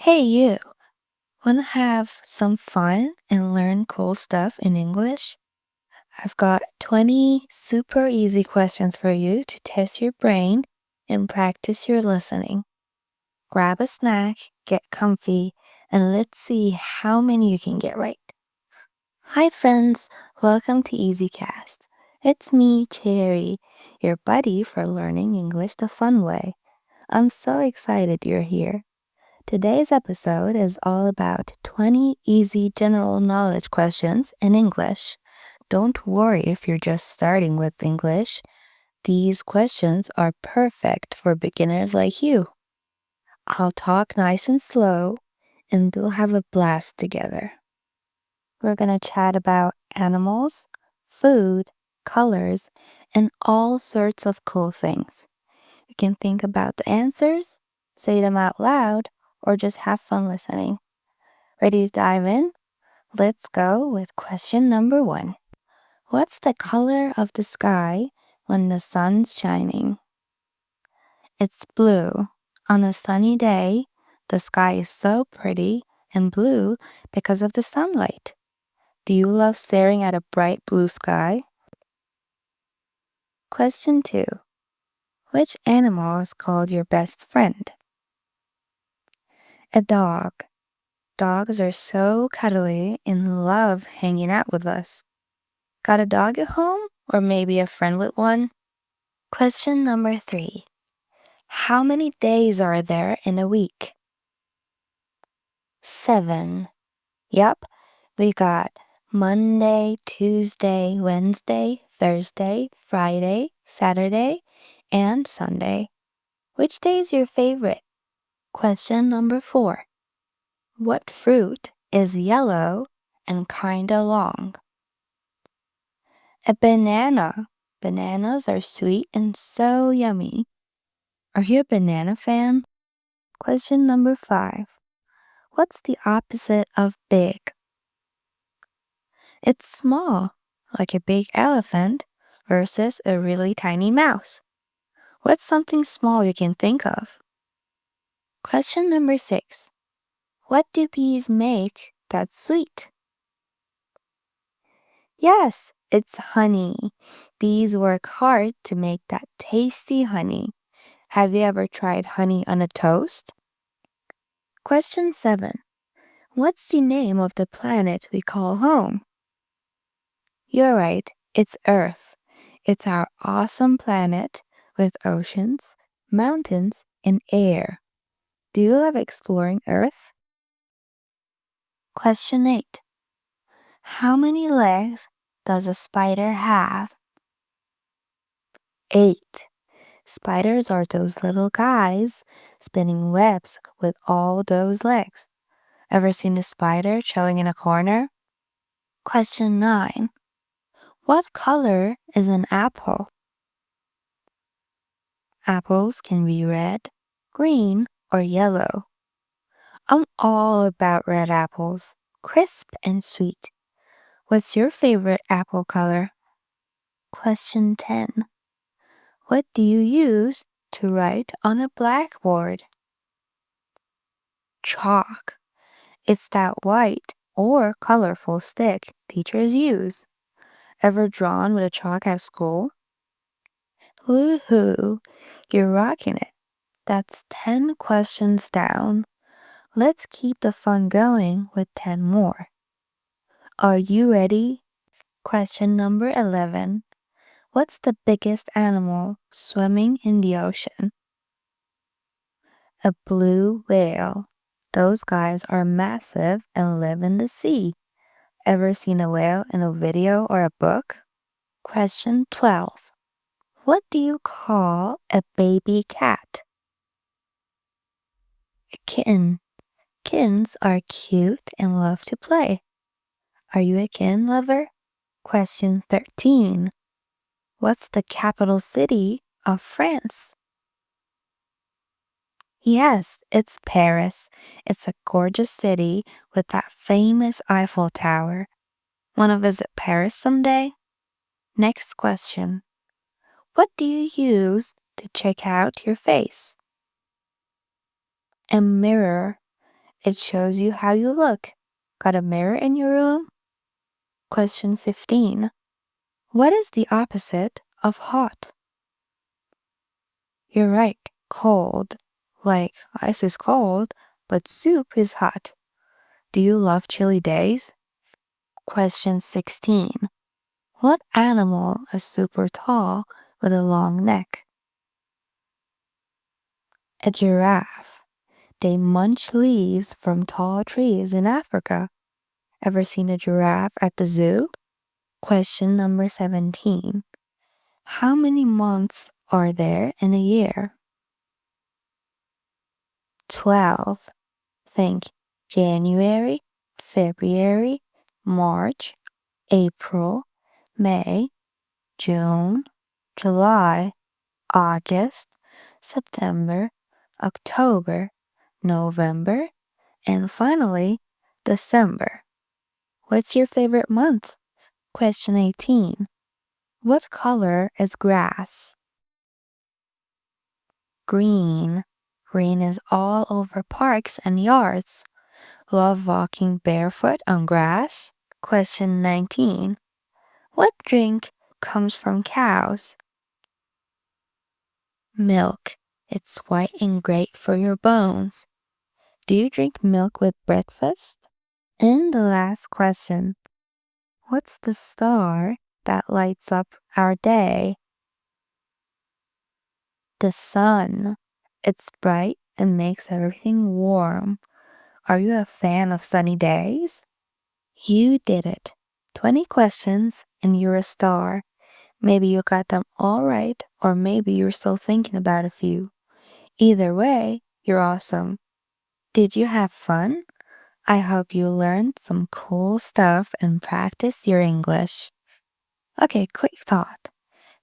Hey, you. Wanna have some fun and learn cool stuff in English? I've got 20 super easy questions for you to test your brain and practice your listening. Grab a snack, get comfy, and let's see how many you can get right. Hi, friends. Welcome to EasyCast. It's me, Cherry, your buddy for learning English the fun way. I'm so excited you're here. Today's episode is all about 20 easy general knowledge questions in English. Don't worry if you're just starting with English. These questions are perfect for beginners like you. I'll talk nice and slow, and we'll have a blast together. We're going to chat about animals, food, colors, and all sorts of cool things. You can think about the answers, say them out loud, or just have fun listening. Ready to dive in? Let's go with question number 1. What's the color of the sky when the sun's shining? It's blue. On a sunny day, the sky is so pretty and blue because of the sunlight. Do you love staring at a bright blue sky? Question 2. Which animal is called your best friend? A dog. Dogs are so cuddly and love hanging out with us. Got a dog at home or maybe a friend with one? Question number 3. How many days are there in a week? 7. Yup, we got Monday, Tuesday, Wednesday, Thursday, Friday, Saturday, and Sunday. Which day is your favorite? Question number 4. What fruit is yellow and kinda long? A banana. Bananas are sweet and so yummy. Are you a banana fan? Question number 5. What's the opposite of big? It's small, like a big elephant versus a really tiny mouse. What's something small you can think of? Question number 6. What do bees make that's sweet? Yes, it's honey. Bees work hard to make that tasty honey. Have you ever tried honey on a toast? Question 7. What's the name of the planet we call home? You're right, it's Earth. It's our awesome planet with oceans, mountains, and air. Do you love exploring Earth? Question 8. How many legs does a spider have? 8. Spiders are those little guys spinning webs with all those legs. Ever seen a spider chilling in a corner? Question 9. What color is an apple? Apples can be red, green, or yellow. I'm all about red apples, crisp and sweet. What's your favorite apple color? Question 10. What do you use to write on a blackboard? Chalk. It's that white or colorful stick teachers use. Ever drawn with a chalk at school? Woohoo! You're rocking it. That's 10 questions down. Let's keep the fun going with 10 more. Are you ready? Question number 11. What's the biggest animal swimming in the ocean? A blue whale. Those guys are massive and live in the sea. Ever seen a whale in a video or a book? Question 12. What do you call a baby cat? A kitten. Kittens are cute and love to play. Are you a kitten lover? Question 13. What's the capital city of France? Yes, it's Paris. It's a gorgeous city with that famous Eiffel Tower. Want to visit Paris someday? Next question. What do you use to check out your face? A mirror. It shows you how you look. Got a mirror in your room? Question 15. What is the opposite of hot? You're right, cold. Like ice is cold, but soup is hot. Do you love chilly days? Question 16. What animal is super tall with a long neck? A giraffe. They munch leaves from tall trees in Africa. Ever seen a giraffe at the zoo? Question number 17. How many months are there in a year? 12. Think January, February, March, April, May, June, July, August, September, October, November, and finally, December. What's your favorite month? Question 18. What color is grass? Green. Green is all over parks and yards. Love walking barefoot on grass? Question 19. What drink comes from cows? Milk. It's white and great for your bones. Do you drink milk with breakfast? And the last question. What's the star that lights up our day? The sun. It's bright and makes everything warm. Are you a fan of sunny days? You did it. 20 questions and you're a star. Maybe you got them all right, or maybe you're still thinking about a few. Either way, you're awesome. Did you have fun? I hope you learned some cool stuff and practice your English. Okay, quick thought.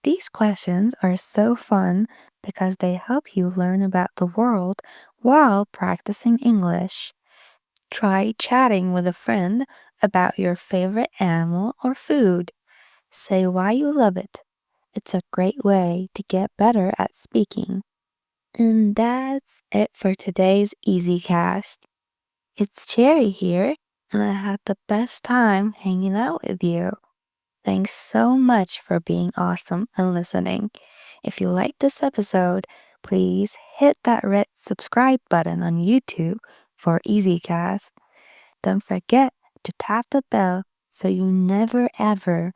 These questions are so fun because they help you learn about the world while practicing English. Try chatting with a friend about your favorite animal or food. Say why you love it. It's a great way to get better at speaking. And that's it for today's EasyCast. It's Cherry here, and I had the best time hanging out with you. Thanks so much for being awesome and listening. If you liked this episode, please hit that red subscribe button on YouTube for EasyCast. Don't forget to tap the bell so you never ever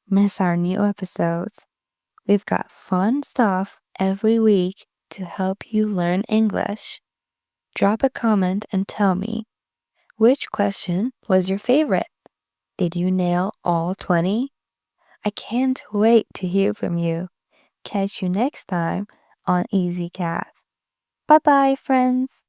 miss our new episodes. We've got fun stuff every week to help you learn English. Drop a comment and tell me, which question was your favorite? Did you nail all 20? I can't wait to hear from you. Catch you next time on EasyCast. Bye bye, friends.